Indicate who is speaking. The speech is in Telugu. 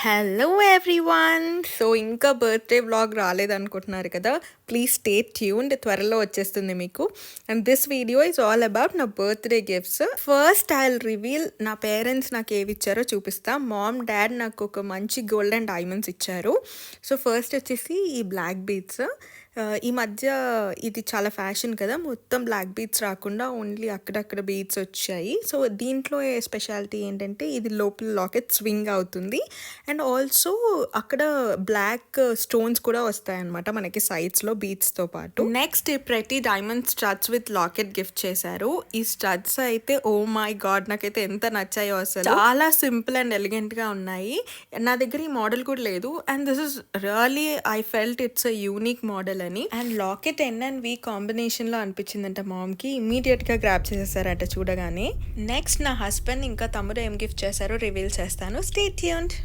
Speaker 1: Hello everyone. సో ఇంకా బర్త్డే వ్లాగ్ రాలేదనుకుంటున్నారు కదా, ప్లీజ్ స్టే ట్యూన్డ్, త్వరలో వచ్చేస్తుంది మీకు. And this video is all about నా birthday gifts. First I will reveal నా పేరెంట్స్ నాకు ఏవి ఇచ్చారో చూపిస్తా. మామ్ డాడ్ నాకు ఒక మంచి గోల్డ్ అండ్ డైమండ్స్ ఇచ్చారు. సో ఫస్ట్ వచ్చేసి ఈ బ్లాక్ బీడ్స్. ఈ మధ్య ఇది చాలా ఫ్యాషన్ కదా, మొత్తం బ్లాక్ బీడ్స్ రాకుండా ఓన్లీ అక్కడక్కడ బీడ్స్ వచ్చాయి. సో దీంట్లో స్పెషాలిటీ ఏంటంటే ఇది లోపల లాకెట్ స్వింగ్ అవుతుంది అండ్ ఆల్సో అక్కడ బ్లాక్ స్టోన్స్ కూడా వస్తాయి అనమాట మనకి సైడ్స్లో బీడ్స్తో పాటు. నెక్స్ట్ ప్రతి diamond studs with locket gift చేశారు. ఈ స్టడ్స్ అయితే ఓ మై గాడ్ నాకైతే ఎంత నచ్చాయో, అసలు చాలా సింపుల్ అండ్ ఎలిగెంట్గా ఉన్నాయి. నా దగ్గర ఈ మోడల్ కూడా లేదు and this is really I felt it's a unique model అని. And locket N and V combination లో అనిపించిందంట మామ్కి, ఇమీడియట్ గా గ్రాప్ చేసేసారంట చూడగానే. నెక్స్ట్ నా హస్బెండ్ ఇంకా తమ్ముడు ఏం గిఫ్ట్ చేశారో రివీల్ చేస్తాను. Stay tuned.